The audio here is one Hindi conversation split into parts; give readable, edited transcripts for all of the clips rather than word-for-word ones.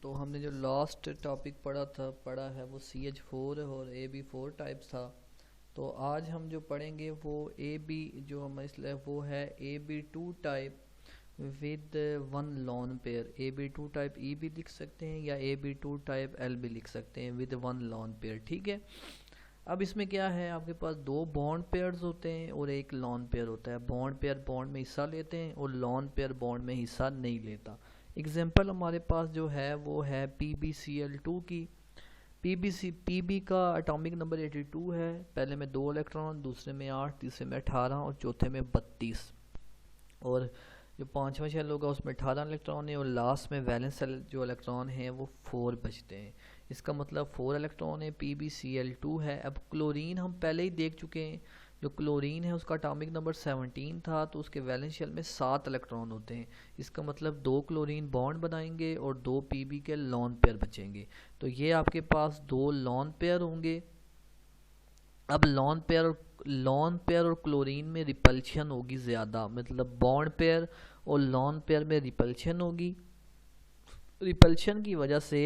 तो हमने जो लास्ट टॉपिक पढ़ा है वो CH4 और AB4 टाइप्स था। तो आज हम जो पढ़ेंगे वो AB जो हम इसलिए वो है AB2 type with one lone pair. AB2 type E भी लिख सकते हैं या AB2 टाइप L भी लिख सकते हैं विद वन लॉन पेयर। ठीक है, अब इसमें क्या है, आपके पास दो बॉन्ड पेयर्स होते हैं और एक लॉन पेयर होता है। बॉन्ड पेयर बॉन्ड में हिस्सा लेते हैं और लॉन पेयर बॉन्ड में हिस्सा नहीं लेता। एग्जांपल हमारे पास जो है वो है PbCl2 की। Pb का एटॉमिक नंबर 82 है। पहले में 2 इलेक्ट्रॉन, दूसरे में 8, तीसरे में 18 और चौथे में 32। और जो पांचवा शेल होगा उसमें 18 इलेक्ट्रॉन है और लास्ट में वैलेंस जो इलेक्ट्रॉन है वो 4 बचते हैं। इसका मतलब 4 इलेक्ट्रॉन है, PbCl2 है। अब क्लोरीन हम पहले ही देख चुके हैं, जो क्लोरीन है उसका एटॉमिक नंबर 17 था, तो उसके वैलेंस शेल में 7 इलेक्ट्रॉन होते हैं। इसका मतलब 2 क्लोरीन बॉन्ड बनाएंगे और 2 Pb के लॉन पेयर बचेंगे। तो ये आपके पास 2 लॉन पेयर होंगे। अब लॉन पेयर और क्लोरीन में रिपल्शन होगी ज़्यादा, मतलब बॉन्ड पेयर और लॉन पेयर में रिपल्शन होगी। रिपल्शन की वजह से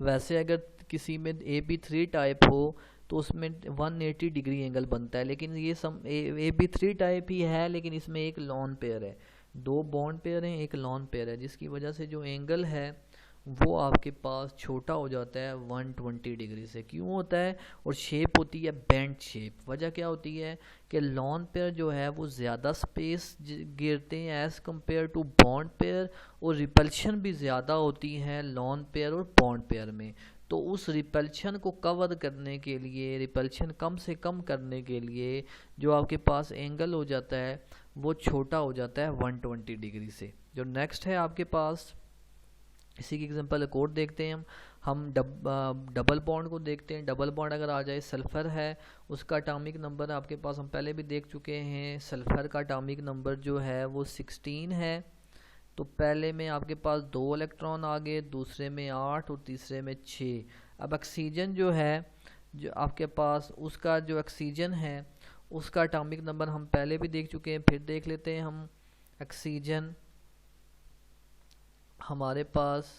वैसे अगर किसी में AB3 टाइप हो तो उसमें 180 डिग्री एंगल बनता है, लेकिन ये AB3 टाइप ही है, लेकिन इसमें एक लॉन पेयर है, 2 बॉन्ड पेयर हैं, एक लॉन पेयर है, जिसकी वजह से जो एंगल है वो आपके पास छोटा हो जाता है 120 डिग्री से। क्यों होता है? और शेप होती है बेंट शेप। वजह क्या होती है कि लॉन पेयर जो है वो ज़्यादा स्पेस गिरते हैं as compare to bond pair, और रिपल्शन भी ज़्यादा होती है लॉन पेयर और बॉन्ड पेयर में। तो उस रिपल्शन को कवर करने के लिए, रिपल्शन कम से कम करने के लिए जो आपके पास एंगल हो जाता है वो छोटा हो जाता है 120 डिग्री से। जो नेक्स्ट है आपके पास, इसी की एग्जांपल एक और देखते हैं हम डबल बॉन्ड को देखते हैं। डबल बॉन्ड अगर आ जाए, सल्फ़र है, उसका एटॉमिक नंबर आपके पास हम पहले भी देख चुके हैं। सल्फ़र का एटॉमिक नंबर जो है वो 16 है। तो पहले में आपके पास 2 इलेक्ट्रॉन आ गए, दूसरे में 8 और तीसरे में 6। अब ऑक्सीजन जो है, जो आपके पास उसका जो ऑक्सीजन है उसका एटॉमिक नंबर हम पहले भी देख चुके हैं, फिर देख लेते हैं हम। ऑक्सीजन हमारे पास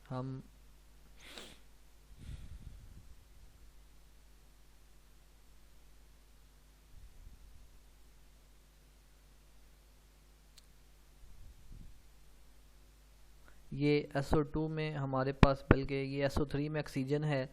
हम ये SO2 में हमारे पास, बल्कि ये SO3 में ऑक्सीजन है।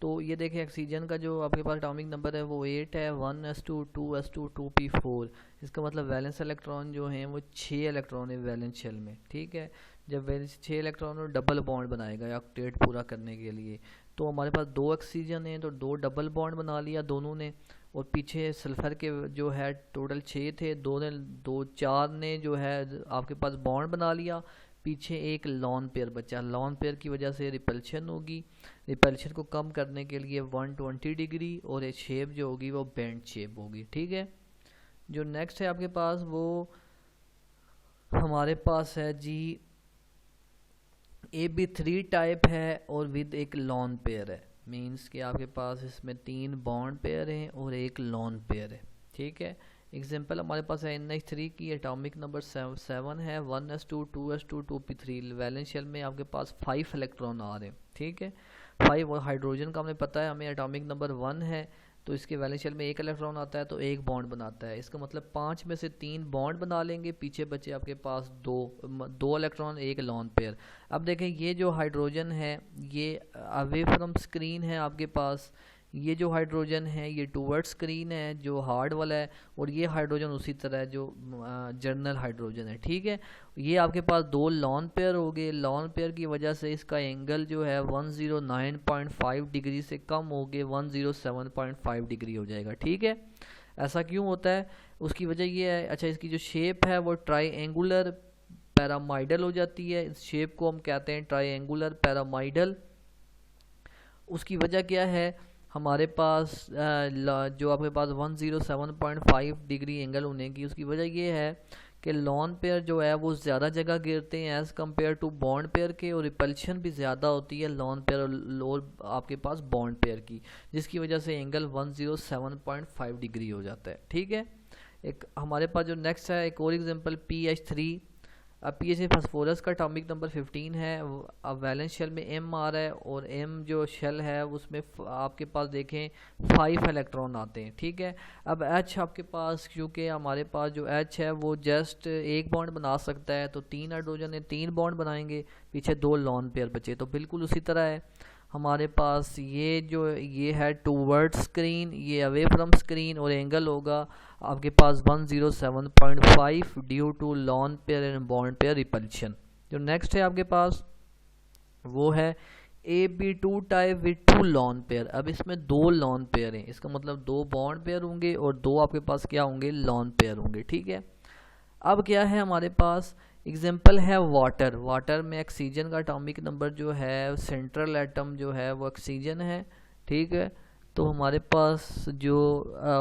तो ये देखें, ऑक्सीजन का जो आपके पास एटॉमिक नंबर है वो 8 है, 1s2 2s2 2p4। इसका मतलब वैलेंस इलेक्ट्रॉन जो हैं वो 6 इलेक्ट्रॉन है वैलेंस शेल में। ठीक है, जब वैलेंस 6 इलेक्ट्रॉन और डबल बॉन्ड बनाएगा ऑक्टेट पूरा करने के लिए, तो हमारे पास 2 ऑक्सीजन है तो 2 डबल बॉन्ड बना लिया दोनों ने, और पीछे सल्फ़र के जो है टोटल 6 थे, 4 ने जो है आपके पास बॉन्ड बना लिया, पीछे एक लॉन पेयर बचा। लॉन पेयर की वजह से रिपल्शन होगी। रिपल्शन को कम करने के लिए 120 डिग्री, और ये शेप जो होगी वो बेंट शेप होगी। ठीक है, जो नेक्स्ट है आपके पास वो हमारे पास है जी AB3 टाइप है और विद एक लॉन पेयर है। मींस कि आपके पास इसमें 3 बॉन्ड पेयर हैं और एक लॉन पेयर है। ठीक है, एग्जांपल हमारे पास है NH3 की एटॉमिक नंबर 7 है, 1s2 2s2 2p3। Valence shell में आपके पास 5 इलेक्ट्रॉन आ रहे हैं। ठीक है, 5, और हाइड्रोजन का हमें पता है, हमें एटॉमिक नंबर 1 है, तो इसके वैलेंस शेल में 1 इलेक्ट्रॉन आता है तो 1 बॉन्ड बनाता है। इसका मतलब 5 में से 3 बॉन्ड बना लेंगे, पीछे बचे आपके पास 2 इलेक्ट्रॉन, एक लॉन पेयर। अब देखें, ये जो हाइड्रोजन है ये अवे फ्रॉम स्क्रीन है आपके पास, ये जो हाइड्रोजन है ये टूवर्ड स्क्रीन है जो हार्ड वाला है, और ये हाइड्रोजन उसी तरह है जो जर्नल हाइड्रोजन है। ठीक है, ये आपके पास 2 लॉन पेयर हो गए। लॉन पेयर की वजह से इसका एंगल जो है 109.5 डिग्री से कम हो गए 107.5 डिग्री हो जाएगा। ठीक है, ऐसा क्यों होता है? उसकी वजह ये है, अच्छा, इसकी जो शेप है वो ट्राईएंगुलर पैरामाइडल हो जाती है। इस शेप को हम कहते हैं ट्राईएंगुलर पैरामाइडल। उसकी वजह क्या है? हमारे पास जो आपके पास 107.5 डिग्री एंगल होने की उसकी वजह ये है कि लॉन पेयर जो है वो ज़्यादा जगह घेरते हैं as compare to bond pair के, और रिपल्शन भी ज़्यादा होती है लॉन पेयर और आपके पास बॉन्ड पेयर की, जिसकी वजह से एंगल 107.5 डिग्री हो जाता है। ठीक है, एक हमारे पास जो नेक्स्ट है एक और एग्जांपल PH3। अब PH फास्फोरस का एटॉमिक नंबर 15 है। अब वैलेंस शेल में M आ रहा है और M जो शेल है उसमें आपके पास देखें 5 इलेक्ट्रॉन आते हैं। ठीक है, अब H आपके पास, क्योंकि हमारे पास जो H है वो जस्ट एक बॉन्ड बना सकता है, तो 3 हाइड्रोजन है 3 बॉन्ड बनाएंगे, पीछे 2 लॉन पेयर बचे। तो बिल्कुल उसी तरह है हमारे पास ये है टूवर्ड स्क्रीन, ये अवे फ्रॉम स्क्रीन, और एंगल होगा आपके पास 107.5 due to lone pair and bond pair repulsion. जो नेक्स्ट है आपके पास वो है AB2 type with 2 lone pair. अब इसमें 2 लॉन पेयर हैं, इसका मतलब 2 बॉन्ड पेयर होंगे और 2 आपके पास क्या होंगे, लॉन पेयर होंगे। ठीक है, अब क्या है हमारे पास एग्जाम्पल है वाटर। वाटर में ऑक्सीजन का एटॉमिक नंबर जो है, सेंट्रल एटम जो है वो ऑक्सीजन है। ठीक है, तो हमारे पास जो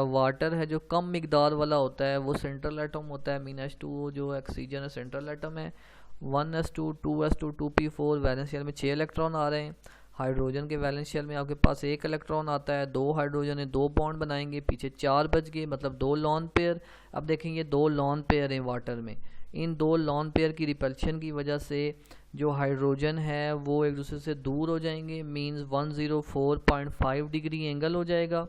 वाटर है जो कम मिकदार वाला होता है वो सेंट्रल एटम होता है। H2 जो ऑक्सीजन है सेंट्रल एटम है। 1s2 2s2 2p4 valence shell में 6 इलेक्ट्रॉन आ रहे हैं। हाइड्रोजन के वैलेंस शेल में आपके पास 1 इलेक्ट्रॉन आता है, 2 हाइड्रोजन है 2 बॉन्ड बनाएंगे, पीछे 4 बच गए, मतलब 2 लॉन पेयर। अब देखेंगे 2 लॉन पेयर हैं वाटर में, इन 2 लॉन पेयर की रिपल्शन की वजह से जो हाइड्रोजन है वो एक दूसरे से दूर हो जाएंगे, मींस 104.5 डिग्री एंगल हो जाएगा।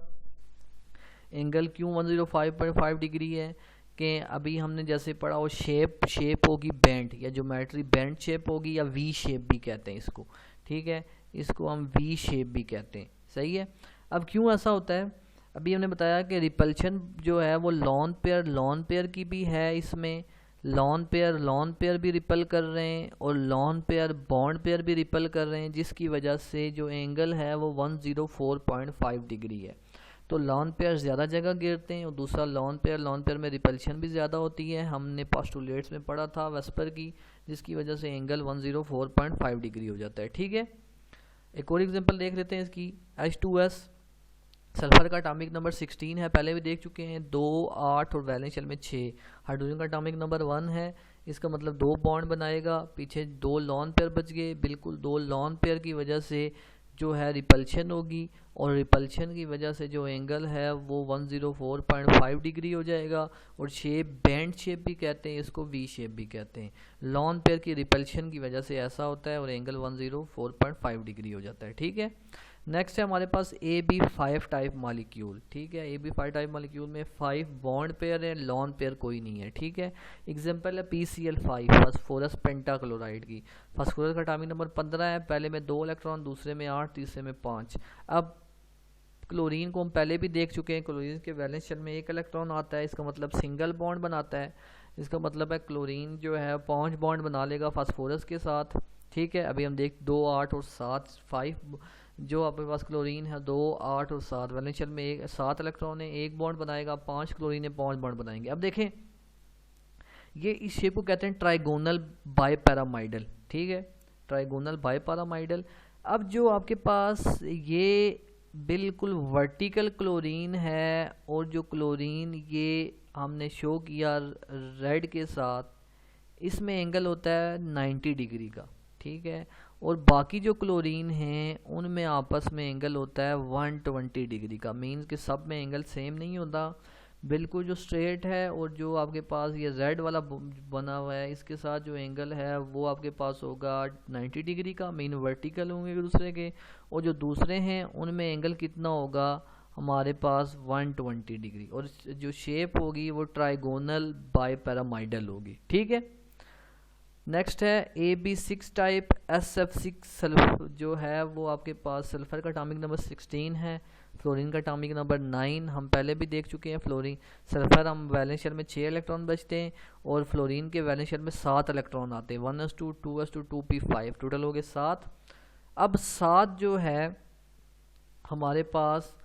एंगल क्यों 105.5 डिग्री है कि अभी हमने जैसे पढ़ा वो शेप होगी बैंड या ज्योमेट्री बैंड शेप होगी, या वी शेप भी कहते हैं इसको। ठीक है, इसको हम वी शेप भी कहते हैं। सही है, अब क्यों ऐसा होता है, अभी हमने बताया कि रिपल्शन जो है वो लॉन पेयर की भी है, इसमें लॉन पेयर भी रिपल कर रहे हैं और लॉन पेयर बॉन्ड पेयर भी रिपल कर रहे हैं, जिसकी वजह से जो एंगल है वो 104.5 डिग्री है। तो लॉन पेयर ज़्यादा जगह घेरते हैं और दूसरा लॉन पेयर में रिपल्शन भी ज़्यादा होती है। हमने पोस्टुलेट्स में पढ़ा था वेस्पर की, जिसकी वजह से एंगल 104.5 डिग्री हो जाता है। ठीक है, एक और एग्जांपल देख लेते हैं इसकी। H2S सल्फर का एटॉमिक नंबर 16 है, पहले भी देख चुके हैं, 2 8 और वैलेंस शेल में 6। हाइड्रोजन का एटॉमिक नंबर 1 है, इसका मतलब 2 बॉन्ड बनाएगा, पीछे 2 लॉन पेयर बच गए। बिल्कुल 2 लॉन पेयर की वजह से जो है रिपल्शन होगी, और रिपल्शन की वजह से जो एंगल है वो 104.5 डिग्री हो जाएगा। और शेप बैंड शेप भी कहते हैं इसको, वी शेप भी कहते हैं। लॉन पेयर की रिपल्शन की वजह से ऐसा होता है और एंगल 104.5 डिग्री हो जाता है। ठीक है, नेक्स्ट है हमारे पास AB5 टाइप मॉलिक्यूल। ठीक है, AB5 टाइप मॉलिक्यूल में 5 बॉन्ड पेयर है, लॉन पेयर कोई नहीं है। ठीक है, एग्जांपल है PCl5 फास्फोरस पेंटाक्लोराइड की। फास्फोरस का एटॉमिक नंबर 15 है, पहले में 2 इलेक्ट्रॉन, दूसरे में 8, तीसरे में 5। अब क्लोरीन को हम पहले भी देख चुके हैं, क्लोरीन के वैलेंस शेल में 1 इलेक्ट्रॉन आता है, इसका मतलब सिंगल बॉन्ड बनाता है। इसका मतलब है क्लोरीन जो है 5 बॉन्ड बना लेगा फास्फोरस के साथ। ठीक है, अभी हम देख 2 8 और 7 5 जो आपके पास क्लोरीन है 2 8 और 7 वैलेंस शेल में 7 इलेक्ट्रॉन है, 1 बॉन्ड बनाएगा, 5 क्लोरीन है 5 बॉन्ड बनाएंगे। अब देखें ये इस शेप को कहते हैं ट्राइगोनल बाइपैरामाइडल। ठीक है, ट्राइगोनल बाइपैरामाइडल। अब जो आपके पास ये बिल्कुल वर्टिकल क्लोरीन है, और जो क्लोरीन ये हमने शो किया रेड के साथ, इसमें एंगल होता है 90 डिग्री का। ठीक है, और बाकी जो क्लोरीन हैं उनमें आपस में एंगल होता है 120 डिग्री का। मीन्स कि सब में एंगल सेम नहीं होता, बिल्कुल जो स्ट्रेट है, और जो आपके पास ये रेड वाला बना हुआ है इसके साथ जो एंगल है वो आपके पास होगा 90 डिग्री का, मीन वर्टिकल होंगे एक दूसरे के। और जो दूसरे हैं उनमें एंगल कितना होगा हमारे पास 120 डिग्री, और जो शेप होगी वो ट्राइगोनल बाइपैरामाइडल होगी। ठीक है, नेक्स्ट है AB6 टाइप SF6 सल्फर जो है वो आपके पास सल्फर का एटॉमिक नंबर 16 है, फ्लोरीन का एटॉमिक नंबर 9 हम पहले भी देख चुके हैं। फ्लोरीन सल्फर हम वैलेंस शेल में 6 इलेक्ट्रॉन बचते हैं, और फ्लोरीन के वैलेंस शेल में 7 इलेक्ट्रॉन आते हैं, 1s2 2s2 2p5 टोटल हो गए 7। अब 7 जो है हमारे पास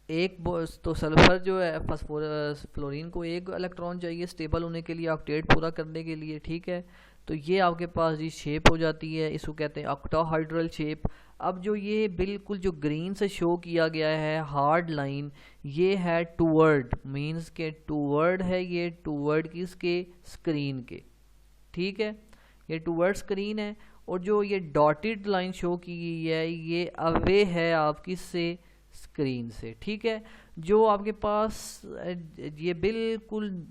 एक तो सल्फर जो है फास्फोरस फ्लोरीन को 1 इलेक्ट्रॉन चाहिए स्टेबल होने के लिए, ऑक्टेट पूरा करने के लिए। ठीक है, तो ये आपके पास जी शेप हो जाती है, इसको कहते हैं ऑक्टाहाइड्रल शेप। अब जो ये बिल्कुल जो ग्रीन से शो किया गया है हार्ड लाइन, ये है टूवर्ड, मींस के टूवर्ड है, ये टूवर्ड किसके, स्क्रीन के, ठीक है, ये टूवर्ड स्क्रीन है। और जो ये डॉटेड लाइन शो की गई है ये अवे है आपकी से स्क्रीन से, ठीक है। जो आपके पास ये बिल्कुल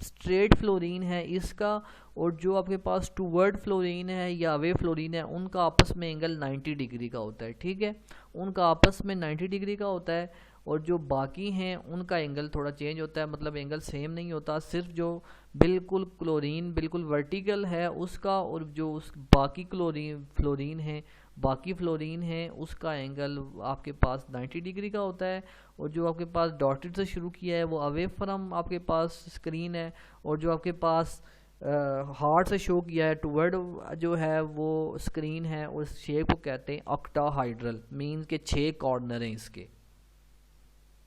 स्ट्रेट फ्लोरीन है इसका, और जो आपके पास टूवर्ड फ्लोरीन है या अवे फ्लोरीन है, उनका आपस में एंगल 90 डिग्री का होता है, ठीक है, उनका आपस में 90 डिग्री का होता है। और जो बाकी हैं उनका एंगल थोड़ा चेंज होता है, मतलब एंगल सेम नहीं होता, सिर्फ जो बिल्कुल क्लोरीन बिल्कुल वर्टिकल है उसका, और जो उस बाकी फ्लोरीन है, बाकी फ्लोरीन है उसका एंगल आपके पास 90 डिग्री का होता है। और जो आपके पास डॉटेड से शुरू किया है वो अवे फ्रॉम आपके पास स्क्रीन है, और जो आपके पास हार्ड से शो किया है टूवर्ड जो है वो स्क्रीन है, और इस शेप को कहते हैं ऑक्टाहाइड्रल, मीन्स के 6 कॉर्नर हैं इसके।